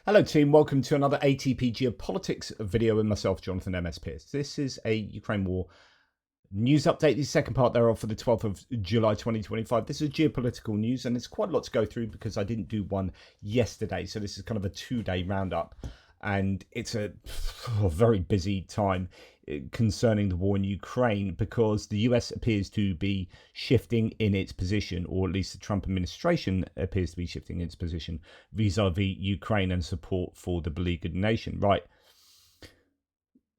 Hello team, welcome to another ATP Geopolitics video with myself, Jonathan MS Pearce. This is a Ukraine war news update, the second part thereof for the 12th of July 2025. This is geopolitical news and it's quite a lot to go through because I didn't do one yesterday. So this is kind of a 2-day roundup and it's a very busy time concerning the war in Ukraine because the US appears to be shifting in its position, or at least the Trump administration appears to be shifting its position vis-a-vis Ukraine and support for the beleaguered nation. Right.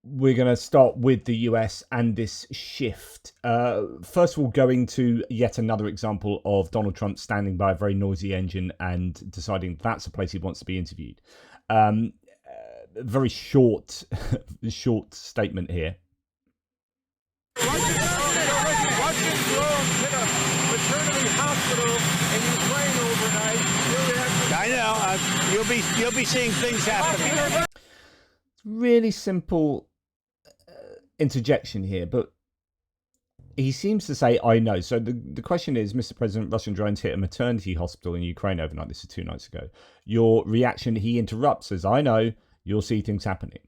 We're going to start with the US and this shift. First of all, going to yet another example of Donald Trump standing by a very noisy engine and deciding that's a place he wants to be interviewed. Very short statement here. Russian drones hit a maternity hospital in Ukraine overnight. I know. You'll be seeing things happening. Really simple interjection here, but he seems to say, I know. So the question is, Mr. President, Russian drones hit a maternity hospital in Ukraine overnight. This is 2 nights ago. Your reaction, he interrupts, says, I know. You'll see things happening.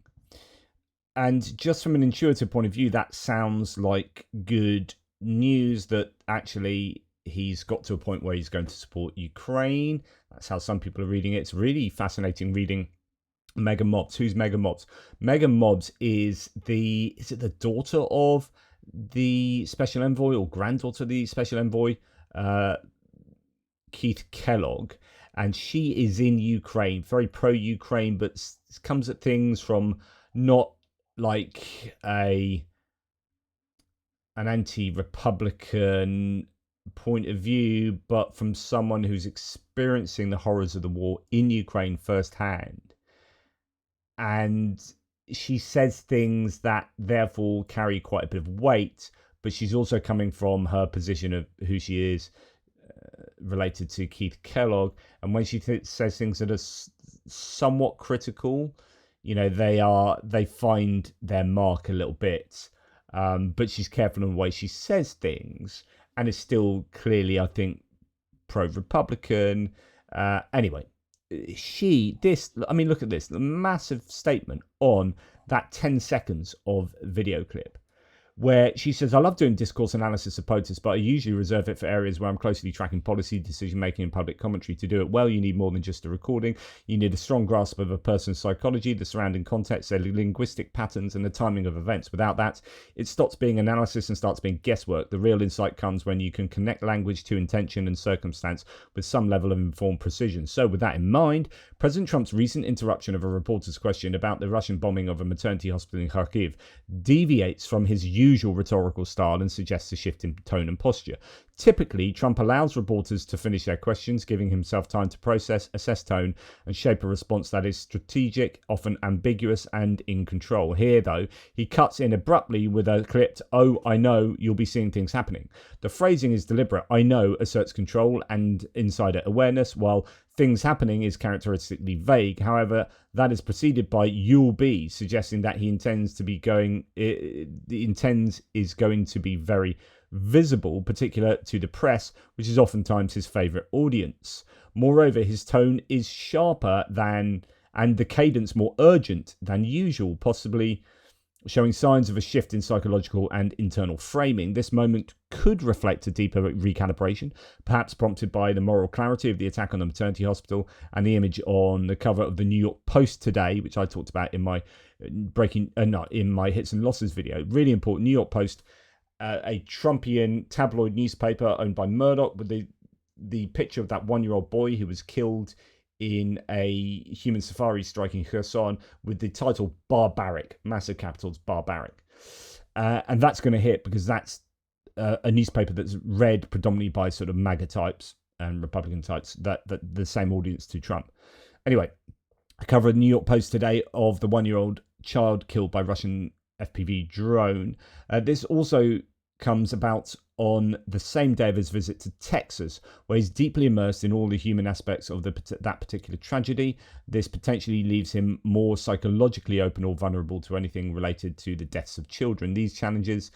And just from an intuitive point of view, that sounds like good news that actually he's got to a point where he's going to support Ukraine. That's how some people are reading it. It's really fascinating reading Megan Mobs. Who's Megan Mobs? Megan Mobs is it the daughter of the special envoy or granddaughter of the special envoy, Keith Kellogg? And she is in Ukraine, very pro-Ukraine, but comes at things from not like an anti-Republican point of view, but from someone who's experiencing the horrors of the war in Ukraine firsthand. And she says things that therefore carry quite a bit of weight, but she's also coming from her position of who she is, related to Keith Kellogg, and when she says things that are somewhat critical, you know, they find their mark a little bit, but she's careful in the way she says things and is still clearly, I think, pro-Republican. Anyway, look at this, the massive statement on that 10 seconds of video clip, where she says, I love doing discourse analysis of protests, but I usually reserve it for areas where I'm closely tracking policy, decision-making, and public commentary. To do it well, you need more than just a recording. You need a strong grasp of a person's psychology, the surrounding context, their linguistic patterns, and the timing of events. Without that, it stops being analysis and starts being guesswork. The real insight comes when you can connect language to intention and circumstance with some level of informed precision. So with that in mind, President Trump's recent interruption of a reporter's question about the Russian bombing of a maternity hospital in Kharkiv deviates from his usual rhetorical style and suggests a shift in tone and posture. Typically, Trump allows reporters to finish their questions, giving himself time to process, assess tone, and shape a response that is strategic, often ambiguous, and in control. Here, though, he cuts in abruptly with a clipped, "Oh, I know, you'll be seeing things happening." The phrasing is deliberate. "I know" asserts control and insider awareness, while "things happening" is characteristically vague. However, that is preceded by "you'll be," suggesting that he intends going to be very visible, particular to the press, which is oftentimes his favourite audience. Moreover, his tone is sharper and the cadence more urgent than usual, possibly showing signs of a shift in psychological and internal framing. This moment could reflect a deeper recalibration, perhaps prompted by the moral clarity of the attack on the maternity hospital and the image on the cover of the New York Post today, which I talked about in my in my hits and losses video. Really important. New York Post, a Trumpian tabloid newspaper owned by Murdoch, with the picture of that 1-year-old boy who was killed in a human safari strike in Kherson, with the title "Barbaric," massive capitals, "Barbaric," and that's going to hit because that's a newspaper that's read predominantly by sort of MAGA types and Republican types, that the same audience to Trump. Anyway, I covered the New York Post today of the 1-year-old child killed by Russian FPV drone. This also comes about on the same day of his visit to Texas, where he's deeply immersed in all the human aspects of that particular tragedy. This potentially leaves him more psychologically open or vulnerable to anything related to the deaths of children. These changes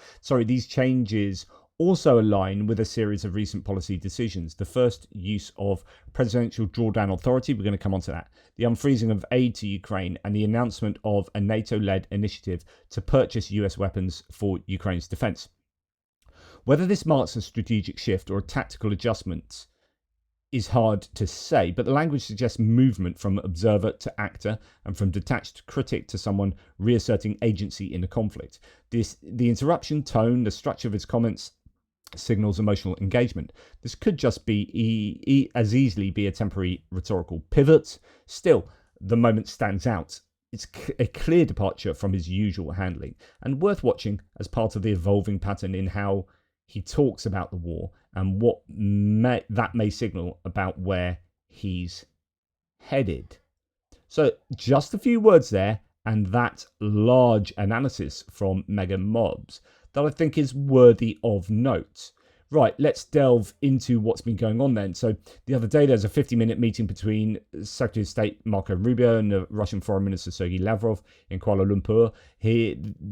also align with a series of recent policy decisions. The first, use of presidential drawdown authority, we're going to come on to that, the unfreezing of aid to Ukraine, and the announcement of a NATO-led initiative to purchase US weapons for Ukraine's defense. Whether this marks a strategic shift or a tactical adjustment is hard to say, but the language suggests movement from observer to actor and from detached critic to someone reasserting agency in a conflict. The interruption, tone, the structure of his comments signals emotional engagement. This could just be as easily be a temporary rhetorical pivot. Still, the moment stands out. It's a clear departure from his usual handling and worth watching as part of the evolving pattern in how he talks about the war and what that may signal about where he's headed. So just a few words there, and that large analysis from Mega Mobs that I think is worthy of note. Right, let's delve into what's been going on then. So the other day, there's a 50-minute meeting between Secretary of State Marco Rubio and the Russian Foreign Minister Sergei Lavrov in Kuala Lumpur.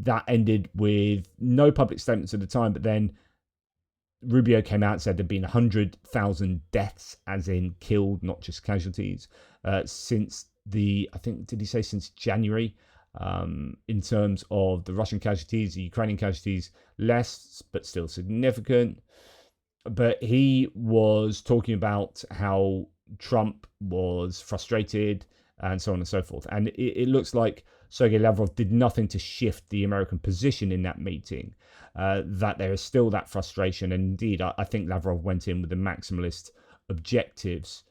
That ended with no public statements at the time, but then Rubio came out and said there'd been 100,000 deaths, as in killed, not just casualties, since since January, in terms of the Russian casualties. The Ukrainian casualties less, but still significant. But he was talking about how Trump was frustrated and so on and so forth. And it looks like Sergei Lavrov did nothing to shift the American position in that meeting, that there is still that frustration. And indeed, I think Lavrov went in with the maximalist objectives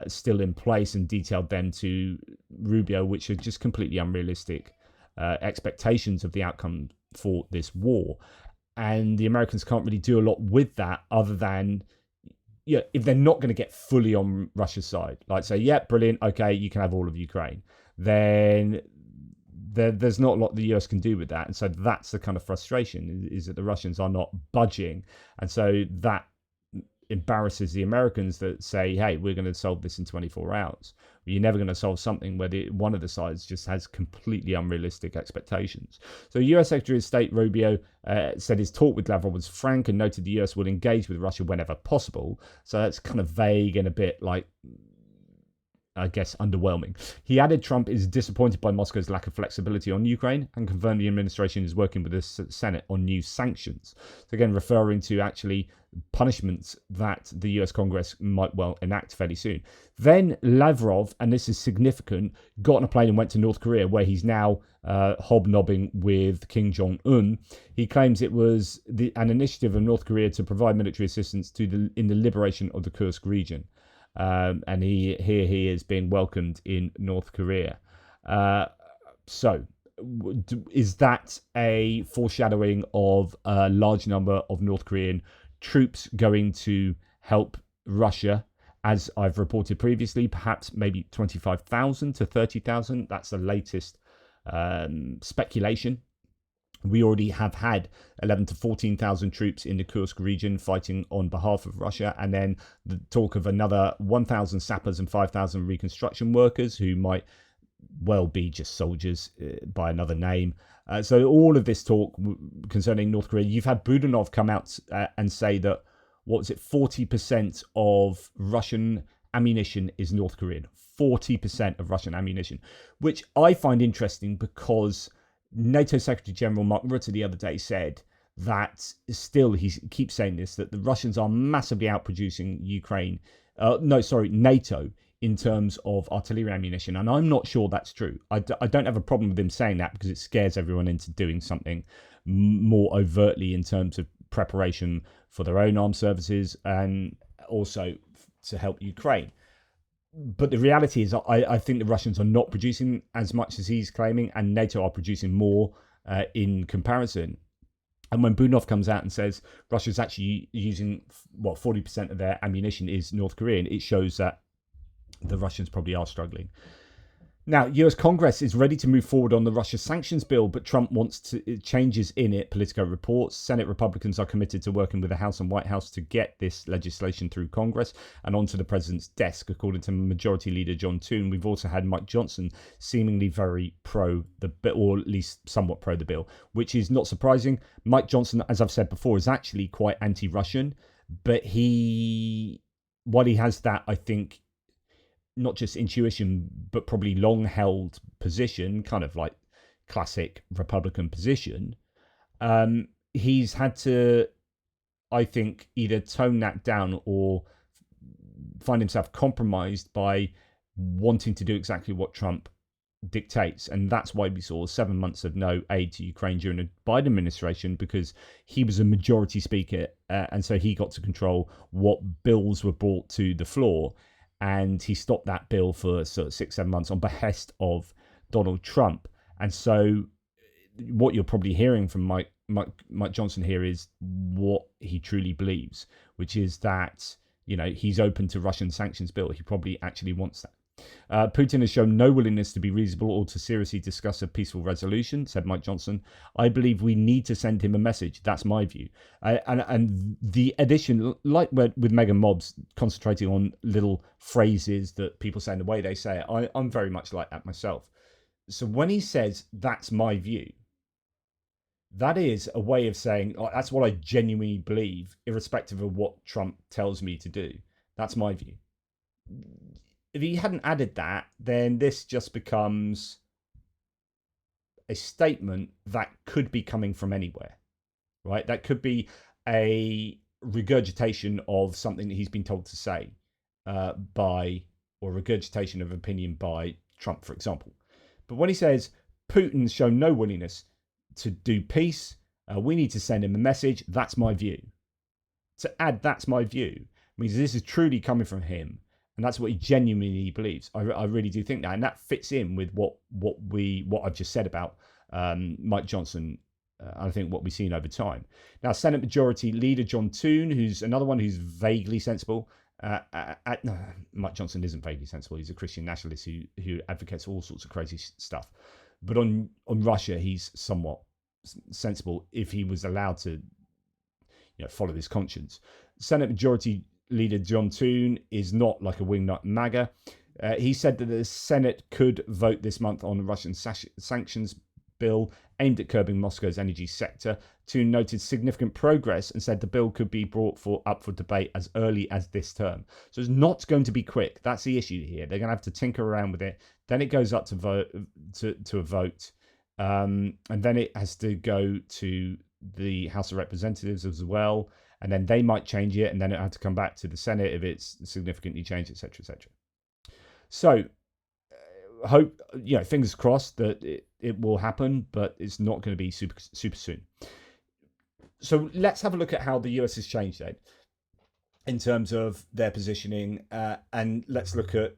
still in place and detailed them to Rubio, which are just completely unrealistic expectations of the outcome for this war. And the Americans can't really do a lot with that other than, if they're not going to get fully on Russia's side, like say, yeah, brilliant, okay, you can have all of Ukraine, then there's not a lot the US can do with that. And so that's the kind of frustration, is that the Russians are not budging. And so that embarrasses the Americans that say, hey, we're going to solve this in 24 hours. But you're never going to solve something where one of the sides just has completely unrealistic expectations. So US Secretary of State Rubio said his talk with Lavrov was frank and noted the US will engage with Russia whenever possible. So that's kind of vague and a bit like, I guess, underwhelming. He added Trump is disappointed by Moscow's lack of flexibility on Ukraine and confirmed the administration is working with the Senate on new sanctions. So again, referring to actually punishments that the US Congress might well enact fairly soon. Then Lavrov, and this is significant, got on a plane and went to North Korea, where he's now hobnobbing with Kim Jong-un. He claims it was an initiative of North Korea to provide military assistance in the liberation of the Kursk region. And he is being welcomed in North Korea. So is that a foreshadowing of a large number of North Korean troops going to help Russia? As I've reported previously, perhaps maybe 25,000 to 30,000. That's the latest speculation. We already have had 11 to 14,000 troops in the Kursk region fighting on behalf of Russia, and then the talk of another 1,000 sappers and 5,000 reconstruction workers who might well be just soldiers by another name. So all of this talk concerning North Korea, you've had Budanov come out and say that, 40% of Russian ammunition is North Korean. 40% of Russian ammunition, which I find interesting because NATO Secretary General Mark Rutte the other day said that still, he keeps saying this, that the Russians are massively outproducing NATO in terms of artillery ammunition. And I'm not sure that's true. I don't have a problem with him saying that because it scares everyone into doing something more overtly in terms of preparation for their own armed services and also to help Ukraine. But the reality is, I think the Russians are not producing as much as he's claiming, and NATO are producing more in comparison. And when Budanov comes out and says Russia's actually using 40% of their ammunition is North Korean, it shows that the Russians probably are struggling. Now, US Congress is ready to move forward on the Russia sanctions bill, but Trump wants changes in it, Politico reports. Senate Republicans are committed to working with the House and White House to get this legislation through Congress and onto the president's desk, according to Majority Leader John Thune. We've also had Mike Johnson seemingly very pro the bill, or at least somewhat pro the bill, which is not surprising. Mike Johnson, as I've said before, is actually quite anti-Russian, but while he has that, I think, not just intuition, but probably long-held position, kind of like classic Republican position, he's had to, I think, either tone that down or find himself compromised by wanting to do exactly what Trump dictates. And that's why we saw 7 months of no aid to Ukraine during the Biden administration, because he was a majority speaker, and so he got to control what bills were brought to the floor. And he stopped that bill for sort of 6-7 months on behest of Donald Trump. And so what you're probably hearing from Mike Johnson here is what he truly believes, which is that, he's open to Russian sanctions bill. He probably actually wants that. Putin has shown no willingness to be reasonable or to seriously discuss a peaceful resolution, said Mike Johnson. I believe we need to send him a message. That's my view. And the addition, like with mega mobs, concentrating on little phrases that people say in the way they say it, I'm very much like that myself. So when he says, that's my view, that is a way of saying, that's what I genuinely believe, irrespective of what Trump tells me to do. That's my view. If he hadn't added that, then this just becomes a statement that could be coming from anywhere, right? That could be a regurgitation of something that he's been told to say or regurgitation of opinion by Trump, for example. But when he says Putin's shown no willingness to do peace, we need to send him a message, that's my view. To add that's my view means this is truly coming from him. And that's what he genuinely believes. I really do think that, and that fits in with what I've just said about Mike Johnson. I think what we've seen over time. Now, Senate Majority Leader John Thune, who's another one who's vaguely sensible. No, Mike Johnson isn't vaguely sensible. He's a Christian nationalist who advocates all sorts of crazy stuff. But on Russia, he's somewhat sensible if he was allowed to, follow his conscience. Senate Majority Leader John Thune is not like a wingnut MAGA. He said that the Senate could vote this month on the Russian sanctions bill aimed at curbing Moscow's energy sector. Thune noted significant progress and said the bill could be brought up for debate as early as this term. So it's not going to be quick. That's the issue here. They're going to have to tinker around with it. Then it goes up to a vote, and then it has to go to the House of Representatives as well. And then they might change it, and then it had to come back to the Senate if it's significantly changed, etc., etc. So, hope, fingers crossed that it will happen, but it's not going to be super soon. So let's have a look at how the US has changed then, in terms of their positioning, and let's look at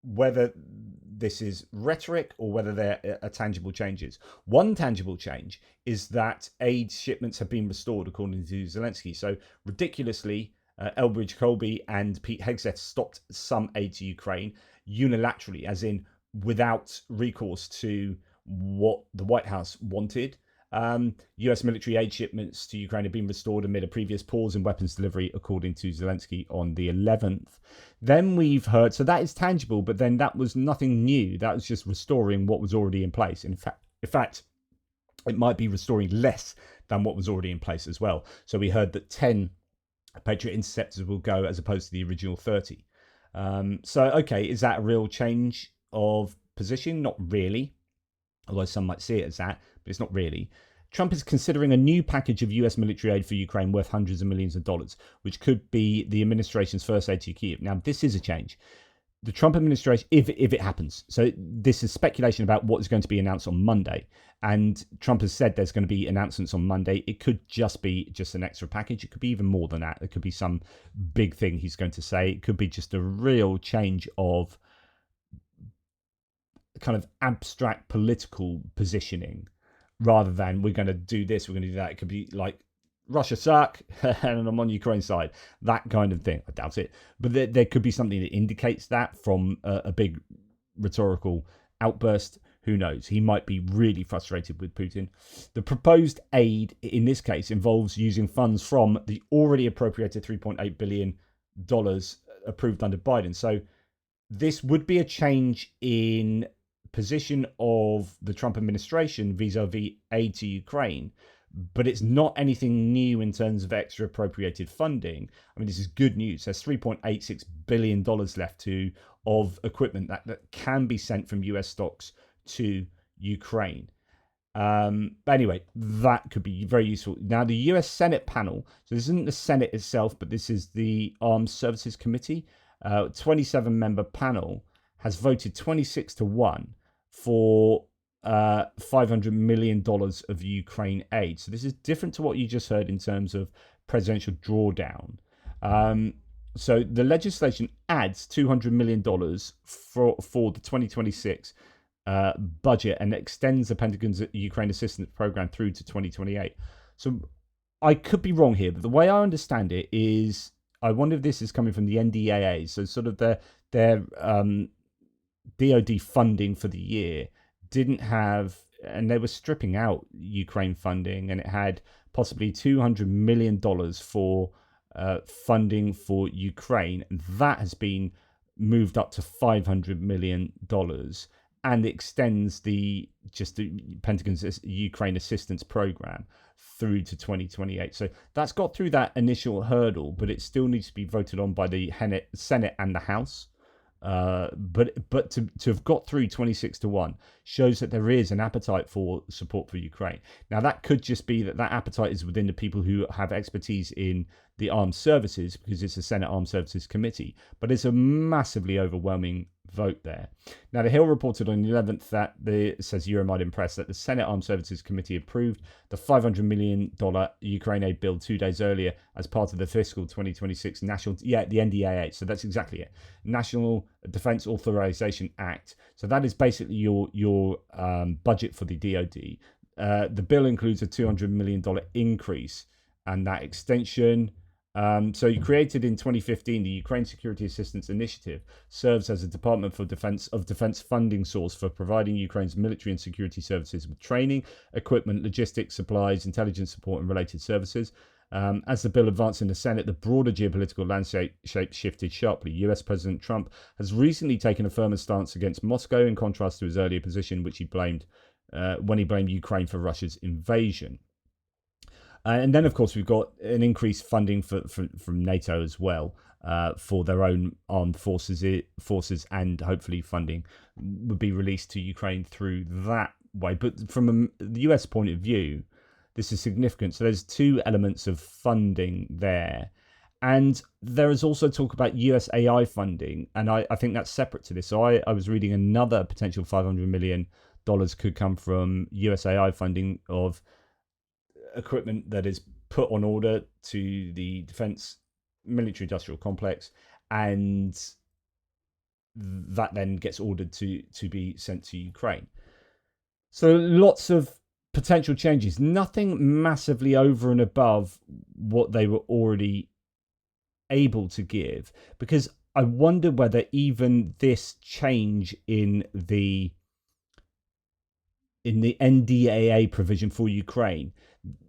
whether this is rhetoric or whether there are tangible changes. One tangible change is that aid shipments have been restored, according to Zelensky. So ridiculously, Elbridge Colby and Pete Hegseth stopped some aid to Ukraine unilaterally, as in without recourse to what the White House wanted. US military aid shipments to Ukraine have been restored amid a previous pause in weapons delivery, according to Zelensky on the 11th. Then we've heard, so that is tangible, but then that was nothing new. That was just restoring what was already in place. In fact, it might be restoring less than what was already in place as well. So we heard that 10 Patriot interceptors will go as opposed to the original 30. Okay, is that a real change of position? Not really, although some might see it as that, but it's not really. Trump is considering a new package of US military aid for Ukraine worth hundreds of millions of dollars, which could be the administration's first aid to Kyiv. Now, this is a change. The Trump administration, if it happens, so this is speculation about what is going to be announced on Monday, and Trump has said there's going to be announcements on Monday. It could just be an extra package. It could be even more than that. It could be some big thing he's going to say. It could be just a real change of kind of abstract political positioning, rather than we're going to do this, we're going to do that. It could be like, Russia suck, and I'm on Ukraine's side. That kind of thing. I doubt it. But there could be something that indicates that from a big rhetorical outburst. Who knows? He might be really frustrated with Putin. The proposed aid in this case involves using funds from the already appropriated $3.8 billion approved under Biden. So this would be a change in position of the Trump administration vis-a-vis aid to Ukraine, but it's not anything new in terms of extra appropriated funding. I mean, this is good news. There's $3.86 billion left of equipment that can be sent from US stocks to Ukraine. But anyway, that could be very useful. Now, the US Senate panel, so this isn't the Senate itself, but this is the Armed Services Committee, 27-member panel, has voted 26-1 for $500 million of Ukraine aid. So this is different to what you just heard in terms of presidential drawdown. So the legislation adds $200 million for the 2026 budget and extends the Pentagon's Ukraine assistance program through to 2028. So I could be wrong here, but the way I understand it is, I wonder if this is coming from the NDAA, so sort of their DoD funding for the year didn't have, and they were stripping out Ukraine funding, and it had possibly $200 million for funding for Ukraine. And that has been moved up to $500 million and extends the Pentagon's Ukraine assistance program through to 2028. So that's got through that initial hurdle, but it still needs to be voted on by the Senate and the House. But to have got through 26-1 shows that there is an appetite for support for Ukraine. Now, that could just be that appetite is within the people who have expertise in the armed services, because it's a Senate Armed Services Committee, but it's a massively overwhelming vote there. Now, the Hill reported on the 11th that says Euromonitor Press that the Senate Armed Services Committee approved the $500 million Ukraine aid bill 2 days earlier as part of the fiscal 2026 national, the NDAA. So that's exactly it. National Defense Authorization Act. So that is basically your budget for the DoD. The bill includes a $200 million increase, and that extension. So created in 2015, the Ukraine Security Assistance Initiative serves as a Department for Defense funding source for providing Ukraine's military and security services with training, equipment, logistics, supplies, intelligence support, and related services. As the bill advanced in the Senate, the broader geopolitical landscape shifted sharply. US President Trump has recently taken a firmer stance against Moscow, in contrast to his earlier position, which he blamed when he blamed Ukraine for Russia's invasion. And then, of course, we've got an increased funding from NATO as well for their own armed forces, and hopefully funding would be released to Ukraine through that way. But from the US point of view, this is significant. So there's two elements of funding there. And there is also talk about US AI funding, and I think that's separate to this. So I was reading another potential $500 million could come from US AI funding of equipment that is put on order to the defense military industrial complex, and that then gets ordered to be sent to Ukraine. So lots of potential changes, nothing massively over and above what they were already able to give, because I wonder whether even this change in the NDAA provision for Ukraine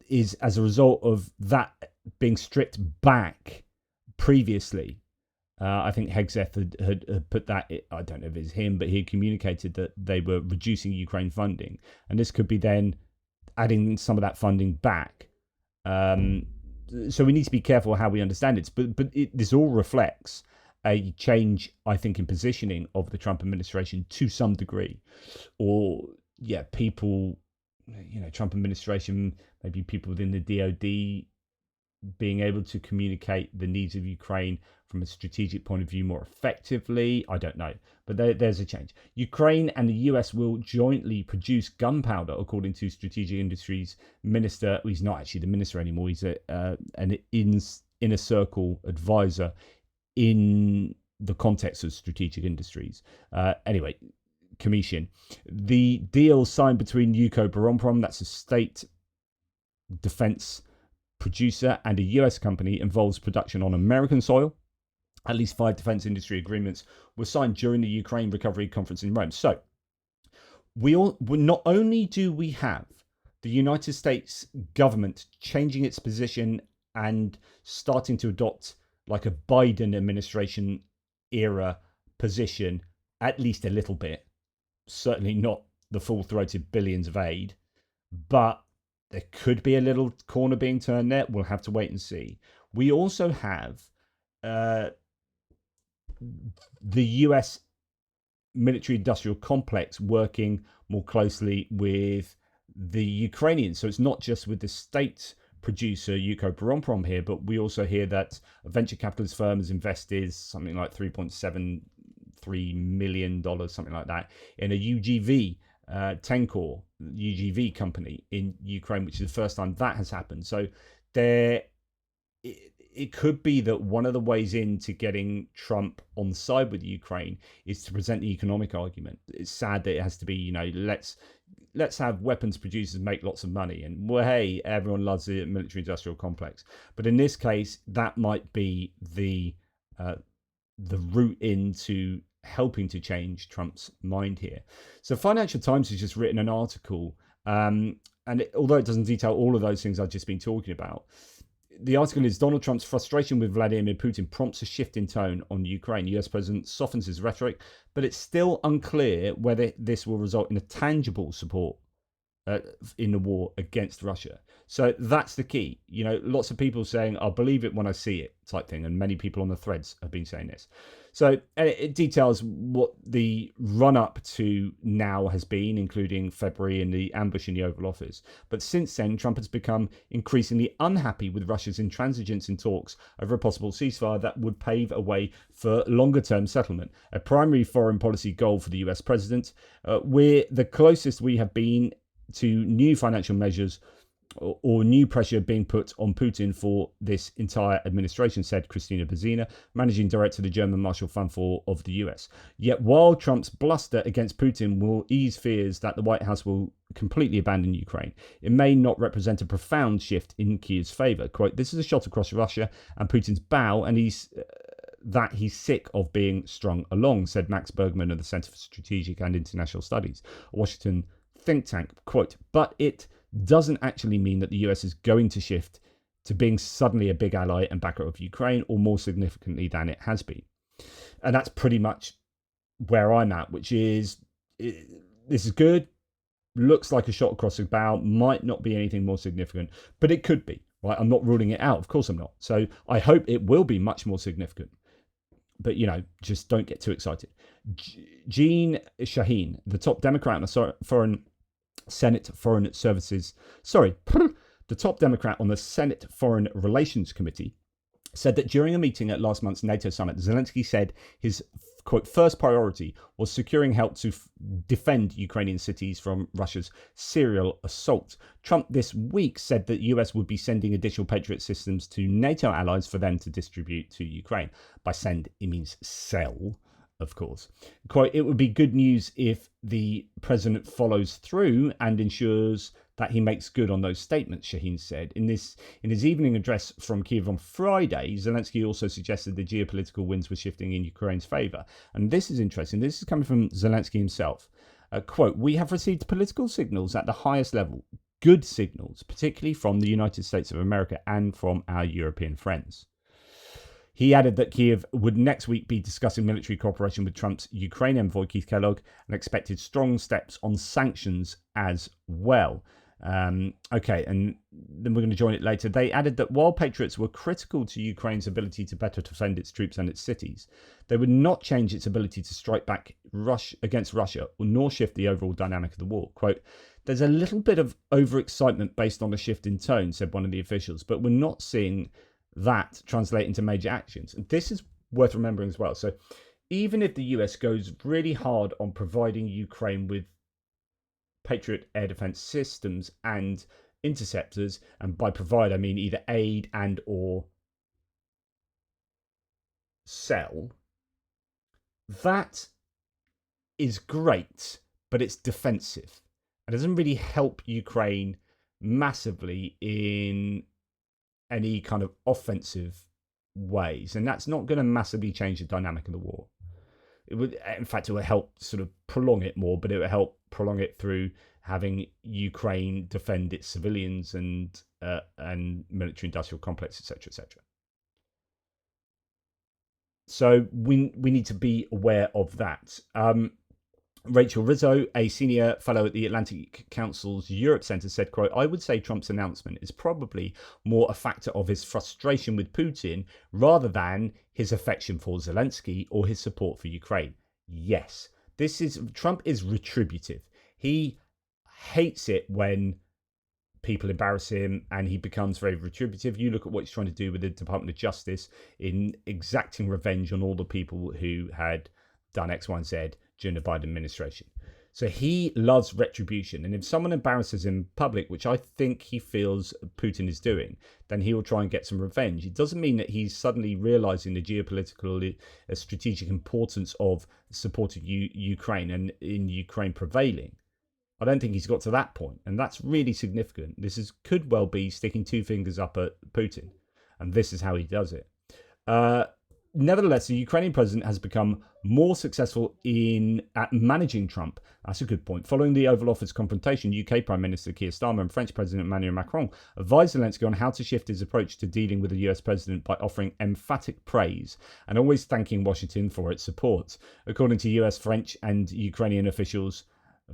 is as a result of that being stripped back previously. I think Hegseth had put that, I don't know if it's him, but he had communicated that they were reducing Ukraine funding. And this could be then adding some of that funding back. So we need to be careful how we understand it. But this all reflects a change, I think, in positioning of the Trump administration to some degree. Or, people, Trump administration, maybe people within the DoD being able to communicate the needs of Ukraine from a strategic point of view more effectively. I don't know, but there's a change. Ukraine and the US will jointly produce gunpowder, according to Strategic Industries Minister. Well, he's not actually the minister anymore. He's an inner circle advisor in the context of strategic industries. Anyway, Commission. The deal signed between Ukroboronprom, that's a state defense producer, and a US company involves production on American soil. At least 5 defense industry agreements were signed during the Ukraine Recovery Conference in Rome. So not only do we have the United States government changing its position and starting to adopt like a Biden administration era position, at least a little bit, certainly not the full-throated billions of aid, but there could be a little corner being turned there. We'll have to wait and see. We also have the US military industrial complex working more closely with the Ukrainians. So it's not just with the state producer Ukroboronprom here, but we also hear that a venture capitalist firm has invested something like $3.73 million, something like that, in a UGV Tencor UGV company in Ukraine, which is the first time that has happened. So it could be that one of the ways into getting Trump on side with Ukraine is to present the economic argument. It's sad that it has to be, let's have weapons producers make lots of money, and well, hey, everyone loves the military industrial complex. But in this case, that might be the route into helping to change Trump's mind here. So Financial Times has just written an article, although it doesn't detail all of those things I've just been talking about, the article is Donald Trump's frustration with Vladimir Putin prompts a shift in tone on Ukraine. US President softens his rhetoric, but it's still unclear whether this will result in a tangible support in the war against Russia. So that's the key. Lots of people saying, I'll believe it when I see it type thing. And many people on the threads have been saying this. So it details what the run up to now has been, including February and the ambush in the Oval Office. But since then, Trump has become increasingly unhappy with Russia's intransigence in talks over a possible ceasefire that would pave a way for longer term settlement. A primary foreign policy goal for the US president. We're the closest we have been to new financial measures or new pressure being put on Putin for this entire administration, said Christina Bezina, managing director of the German Marshall Fund of the US. Yet while Trump's bluster against Putin will ease fears that the White House will completely abandon Ukraine, it may not represent a profound shift in Kiev's favor. Quote, this is a shot across Russia and Putin's bow, and he's sick of being strung along, said Max Bergman of the Center for Strategic and International Studies, a Washington think tank. Quote, but it doesn't actually mean that the US is going to shift to being suddenly a big ally and backer of Ukraine, or more significantly than it has been. And that's pretty much where I'm at, which is, this is good, looks like a shot across the bow, might not be anything more significant, but it could be, right? I'm not ruling it out. Of course I'm not. So I hope it will be much more significant. But, just don't get too excited. Jean Shaheen, the top Democrat on the the top Democrat on the Senate Foreign Relations Committee, said that during a meeting at last month's NATO summit, Zelensky said his, quote, first priority was securing help to defend Ukrainian cities from Russia's serial assault. Trump this week said that US would be sending additional Patriot systems to NATO allies for them to distribute to Ukraine. By send, it means sell, of course. Quote, it would be good news if the president follows through and ensures that he makes good on those statements, Shaheen said. In his evening address from Kiev on Friday, Zelensky also suggested the geopolitical winds were shifting in Ukraine's favour. And this is interesting. This is coming from Zelensky himself. Quote, we have received political signals at the highest level, good signals, particularly from the United States of America and from our European friends. He added that Kiev would next week be discussing military cooperation with Trump's Ukraine envoy, Keith Kellogg, and expected strong steps on sanctions as well. Okay, and then we're going to join it later. They added that while Patriots were critical to Ukraine's ability to better defend its troops and its cities, they would not change its ability to strike back against Russia, nor shift the overall dynamic of the war. Quote, there's a little bit of overexcitement based on a shift in tone, said one of the officials, but we're not seeing that translate into major actions. And this is worth remembering as well. So even if the US goes really hard on providing Ukraine with Patriot air defense systems and interceptors, and by provide I mean either aid and or sell, that is great, but it's defensive. It doesn't really help Ukraine massively in any kind of offensive ways, and that's not going to massively change the dynamic of the war. It would, in fact, it would help sort of prolong it more, but it would help prolong it through having Ukraine defend its civilians and military-industrial complex, etc., etc. So we need to be aware of that. Rachel Rizzo, a senior fellow at the Atlantic Council's Europe Centre, said, quote, "I would say Trump's announcement is probably more a factor of his frustration with Putin rather than his affection for Zelensky or his support for Ukraine." Yes, Trump is retributive. He hates it when people embarrass him and he becomes very retributive. You look at what he's trying to do with the Department of Justice in exacting revenge on all the people who had done X, Y, and Z during the Biden administration. So he loves retribution. And if someone embarrasses him in public, which I think he feels Putin is doing, then he will try and get some revenge. It doesn't mean that he's suddenly realizing the geopolitical strategic importance of supporting Ukraine and in Ukraine prevailing. I don't think he's got to that point, and that's really significant. Could well be sticking two fingers up at Putin, and this is how he does it. Nevertheless, the Ukrainian president has become more successful at managing Trump. That's a good point. Following the Oval Office confrontation, UK Prime Minister Keir Starmer and French President Emmanuel Macron advised Zelensky on how to shift his approach to dealing with the US president by offering emphatic praise and always thanking Washington for its support. According to US, French, and Ukrainian officials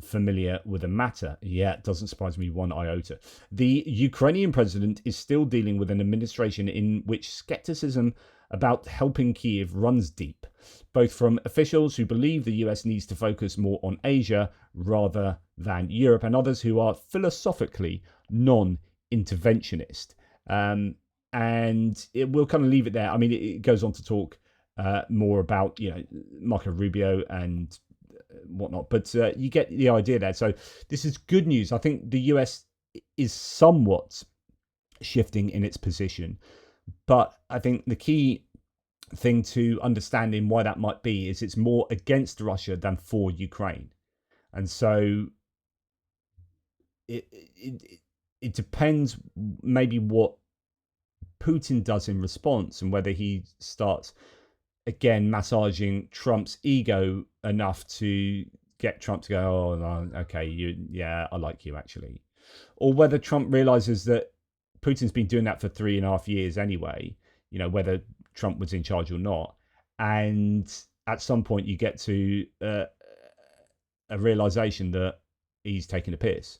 familiar with the matter. Yeah, it doesn't surprise me one iota. The Ukrainian president is still dealing with an administration in which skepticism about helping Kyiv runs deep, both from officials who believe the US needs to focus more on Asia rather than Europe, and others who are philosophically non-interventionist. And we'll kind of leave it there. I mean, it goes on to talk more about, Marco Rubio and whatnot, but you get the idea there. So this is good news. I think the US is somewhat shifting in its position, but I think the key thing to understanding why that might be is it's more against Russia than for Ukraine. And so it depends maybe what Putin does in response and whether he starts again massaging Trump's ego enough to get Trump to go, "Oh, no, okay, I like you actually," or whether Trump realizes that Putin's been doing that for 3.5 years anyway, whether Trump was in charge or not, and at some point you get to a realization that he's taking a piss,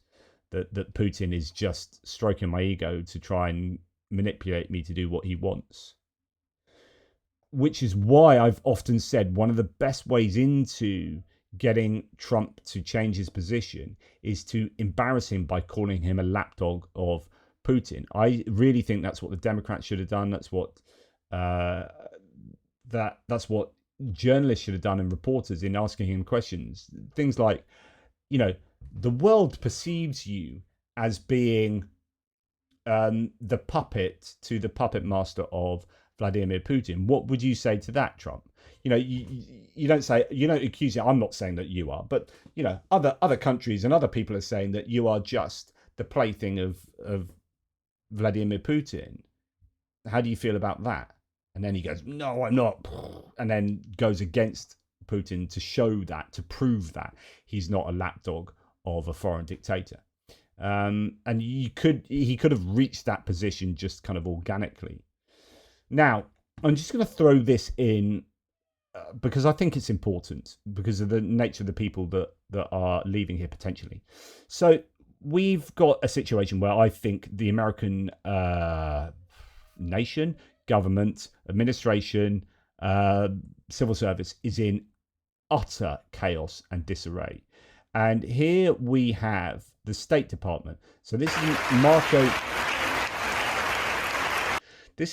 that Putin is just stroking my ego to try and manipulate me to do what he wants. Which is why I've often said one of the best ways into getting Trump to change his position is to embarrass him by calling him a lapdog of Putin. I really think that's what the Democrats should have done. That's what that's what journalists should have done and reporters in asking him questions. Things like, the world perceives you as being the puppet to the puppet master of Vladimir Putin. What would you say to that, Trump? You don't say, you don't accuse him. I'm not saying that you are, but other countries and other people are saying that you are just the plaything of Vladimir Putin. How do you feel about that? And then he goes, "No, I'm not," and then goes against Putin to show that, to prove that he's not a lapdog of a foreign dictator. And he could have reached that position just kind of organically. Now, I'm just going to throw this in because I think it's important because of the nature of the people that are leaving here potentially. So we've got a situation where I think the American nation, government, administration, civil service is in utter chaos and disarray. And here we have the State Department. So this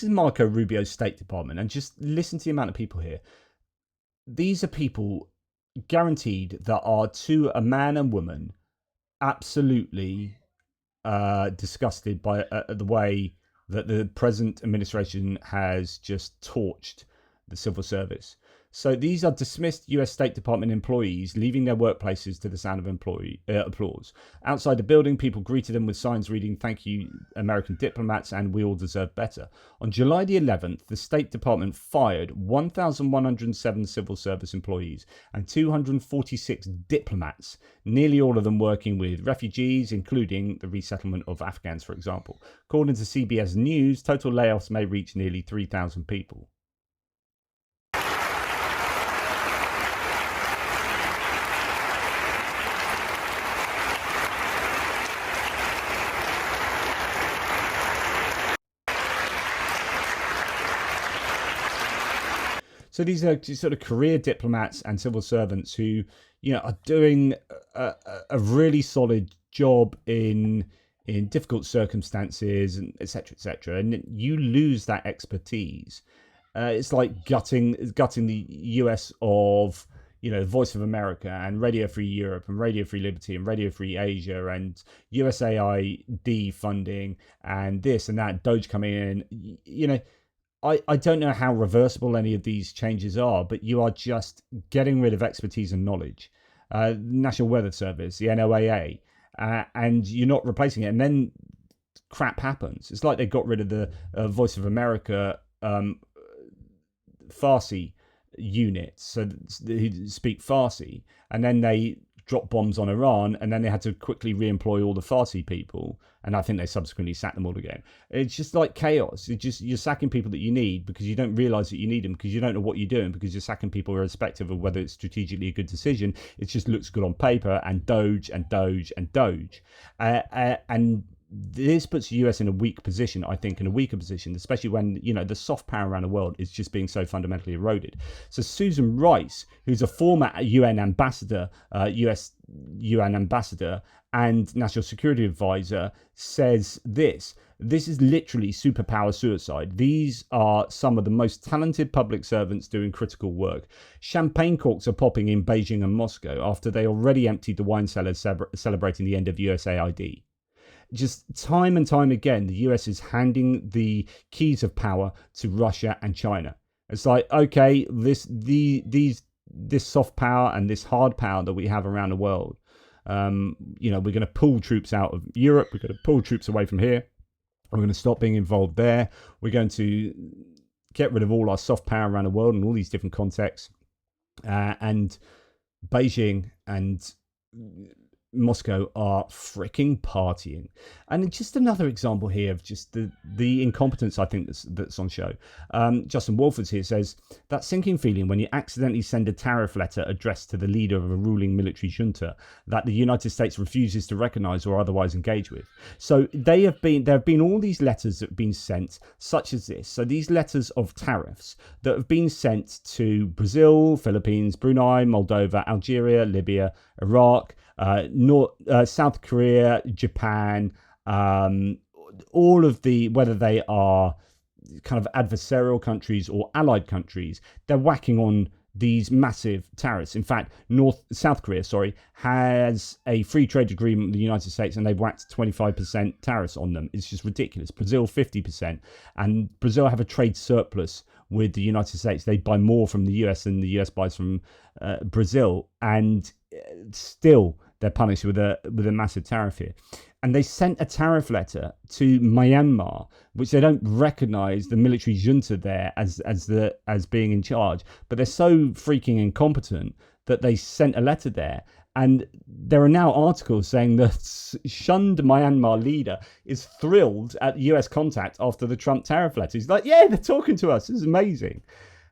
is Marco Rubio's State Department. And just listen to the amount of people here. These are people guaranteed that are, to a man and woman, absolutely disgusted by the way that the present administration has just torched the civil service. So these are dismissed US State Department employees leaving their workplaces to the sound of applause. Outside the building, people greeted them with signs reading, "Thank you, American diplomats, and we all deserve better." On July the 11th, the State Department fired 1,107 civil service employees and 246 diplomats, nearly all of them working with refugees, including the resettlement of Afghans, for example. According to CBS News, total layoffs may reach nearly 3,000 people. So these are sort of career diplomats and civil servants who, are doing a really solid job in difficult circumstances, and et cetera, and you lose that expertise. It's like gutting the US of Voice of America and Radio Free Europe and Radio Free Liberty and Radio Free Asia and USAID funding and this and that, Doge coming in. I don't know how reversible any of these changes are, but you are just getting rid of expertise and knowledge. National Weather Service, the NOAA, and you're not replacing it. And then crap happens. It's like they got rid of the Voice of America Farsi units, so who speak Farsi, and then they dropped bombs on Iran, and then they had to quickly re-employ all the Farsi people, and I think they subsequently sacked them all again. It's just like chaos. You're sacking people that you need because you don't realize that you need them, because you don't know what you're doing, because you're sacking people irrespective of whether it's strategically a good decision. It just looks good on paper, and Doge and Doge and Doge, and this puts the US in a weak position, I think, in a weaker position, especially when, the soft power around the world is just being so fundamentally eroded. So Susan Rice, who's a former UN ambassador, US UN ambassador and national security advisor, says this is literally superpower suicide. These are some of the most talented public servants doing critical work. Champagne corks are popping in Beijing and Moscow after they already emptied the wine cellars celebrating the end of USAID. Just time and time again, the US is handing the keys of power to Russia and China. It's like, okay, this soft power and this hard power that we have around the world, we're going to pull troops out of Europe. We're going to pull troops away from here. We're going to stop being involved there. We're going to get rid of all our soft power around the world in all these different contexts. And Beijing and Moscow are freaking partying. And just another example here of just the incompetence, I think, that's on show. Justin Wolford's here says, that sinking feeling when you accidentally send a tariff letter addressed to the leader of a ruling military junta that the United States refuses to recognize or otherwise engage with. So there have been all these letters that have been sent, such as this. So these letters of tariffs that have been sent to Brazil, Philippines, Brunei, Moldova, Algeria, Libya, Iraq, South Korea, Japan, all of the, whether they are kind of adversarial countries or allied countries, they're whacking on these massive tariffs. In fact, South Korea has a free trade agreement with the United States, and they've whacked 25% tariffs on them. It's just ridiculous. Brazil 50%, and Brazil have a trade surplus with the United States. They buy more from the US than the US buys from Brazil, and still they're punished with a massive tariff here. And they sent a tariff letter to Myanmar, which they don't recognize the military junta there as being in charge, but they're so freaking incompetent that they sent a letter there. And there are now articles saying the shunned Myanmar leader is thrilled at US contact after the Trump tariff letter. He's like, yeah, they're talking to us. This is amazing.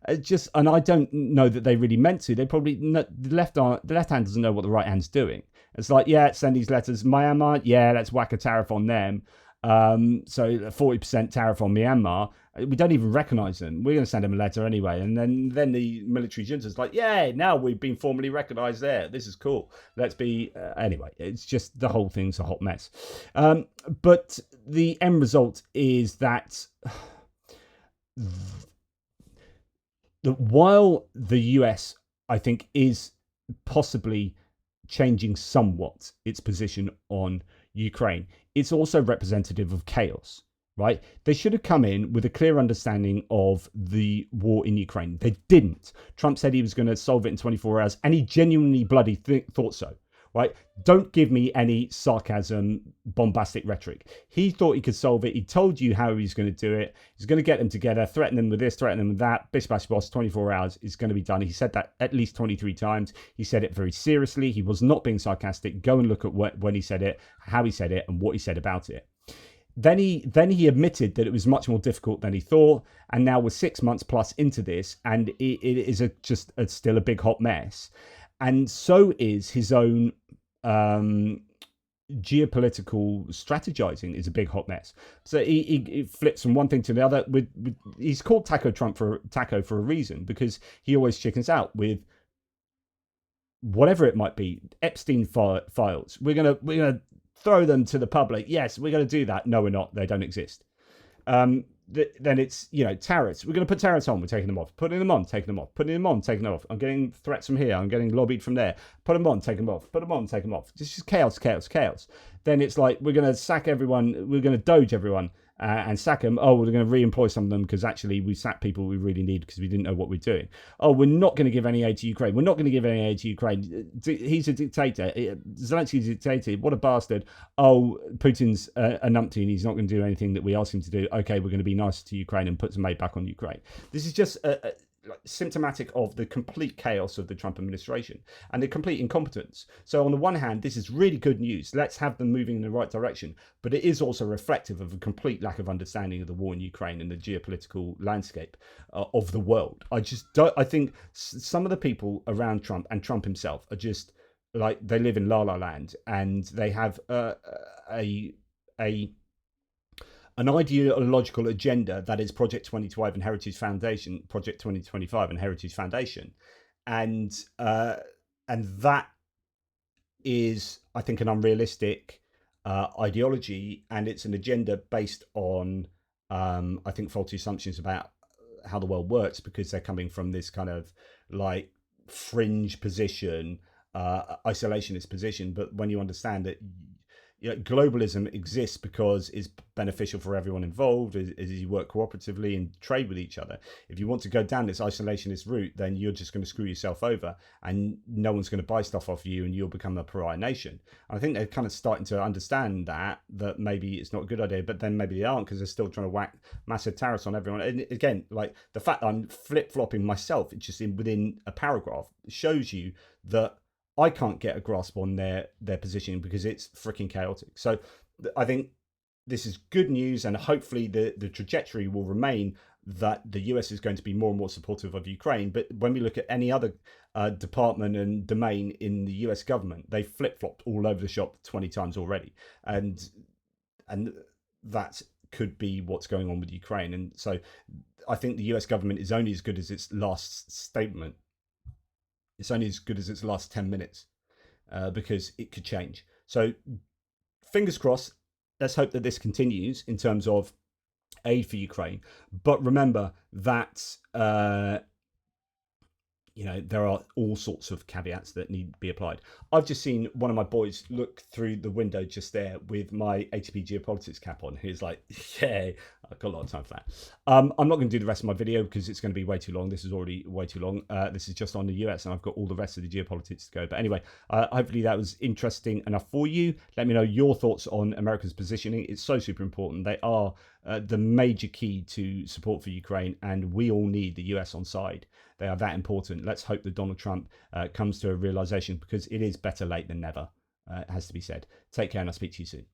And I don't know that they really meant to. They probably, the left hand doesn't know what the right hand's doing. It's like, yeah, send these letters. Myanmar, yeah, let's whack a tariff on them. So a 40% tariff on Myanmar. We don't even recognize them. We're going to send them a letter anyway. And then the military junta's like, yeah, now we've been formally recognized there. This is cool. Let's be... anyway, it's just the whole thing's a hot mess. But the end result is that while the US, I think, is possibly changing somewhat its position on Ukraine, it's also representative of chaos. right? They should have come in with a clear understanding of the war in Ukraine. They didn't. Trump said he was going to solve it in 24 hours, and he genuinely bloody thought so, right? Don't give me any sarcasm, bombastic rhetoric. He thought he could solve it. He told you how he's going to do it. He's going to get them together, threaten them with this, threaten them with that. Bish, bash, boss, 24 hours is going to be done. He said that at least 23 times. He said it very seriously. He was not being sarcastic. Go and look at when he said it, how he said it, and what he said about it. Then he admitted that it was much more difficult than he thought, and now we're 6 months plus into this, and it is still a big hot mess, and so is his own geopolitical strategizing is a big hot mess. So he flips from one thing to the other. He's called Taco Trump for a reason, because he always chickens out with whatever it might be. Epstein files. We're gonna throw them to the public. Yes, we're going to do that. No, we're not. They don't exist. Then it's, tariffs. We're going to put tariffs on. We're taking them off. Putting them on, taking them off. Putting them on, taking them off. I'm getting threats from here. I'm getting lobbied from there. Put them on, take them off. Put them on, take them off. It's just chaos, chaos, chaos. Then it's like, we're going to sack everyone. We're going to doge everyone and sack them. Oh, we're going to re-employ some of them because actually we sacked people we really need because we didn't know what we're doing. Oh, we're not going to give any aid to Ukraine. We're not going to give any aid to Ukraine. He's a dictator. Zelensky's a dictator. What a bastard. Oh, Putin's a numpty and he's not going to do anything that we ask him to do. Okay, we're going to be nice to Ukraine and put some aid back on Ukraine. This is just symptomatic of the complete chaos of the Trump administration and the complete incompetence. So on the one hand, this is really good news. Let's have them moving in the right direction. But it is also reflective of a complete lack of understanding of the war in Ukraine and the geopolitical landscape of the world. I think some of the people around Trump and Trump himself are just like, they live in la la land, and they have an ideological agenda that is Project 2025 and Heritage Foundation, Project 2025 and Heritage Foundation, and that is, I think, an unrealistic ideology, and it's an agenda based on, I think, faulty assumptions about how the world works, because they're coming from this kind of like fringe position, isolationist position. But when you understand that globalism exists because it's beneficial for everyone involved, as you work cooperatively and trade with each other. If you want to go down this isolationist route, then you're just going to screw yourself over, and no one's going to buy stuff off you, and you'll become a pariah nation. And I think they're kind of starting to understand that maybe it's not a good idea, but then maybe they aren't, because they're still trying to whack massive tariffs on everyone. And again, like the fact that I'm flip-flopping myself, it's just within a paragraph, shows you that I can't get a grasp on their position, because it's freaking chaotic. So I think this is good news, and hopefully the trajectory will remain that the US is going to be more and more supportive of Ukraine. But when we look at any other department and domain in the US government, they flip-flopped all over the shop 20 times already. And that could be what's going on with Ukraine. And so I think the US government is only as good as its last statement. It's only as good as its last 10 minutes, because it could change. So fingers crossed. Let's hope that this continues in terms of aid for Ukraine. But remember that there are all sorts of caveats that need to be applied. I've just seen one of my boys look through the window just there with my ATP Geopolitics cap on. He's like, yeah, I've got a lot of time for that. I'm not going to do the rest of my video because it's going to be way too long. This is already way too long. This is just on the US, and I've got all the rest of the geopolitics to go. But anyway, hopefully that was interesting enough for you. Let me know your thoughts on America's positioning. It's so super important. They are the major key to support for Ukraine, and we all need the US on side. They are that important. Let's hope that Donald Trump comes to a realization, because it is better late than never. It has to be said. Take care, and I'll speak to you soon.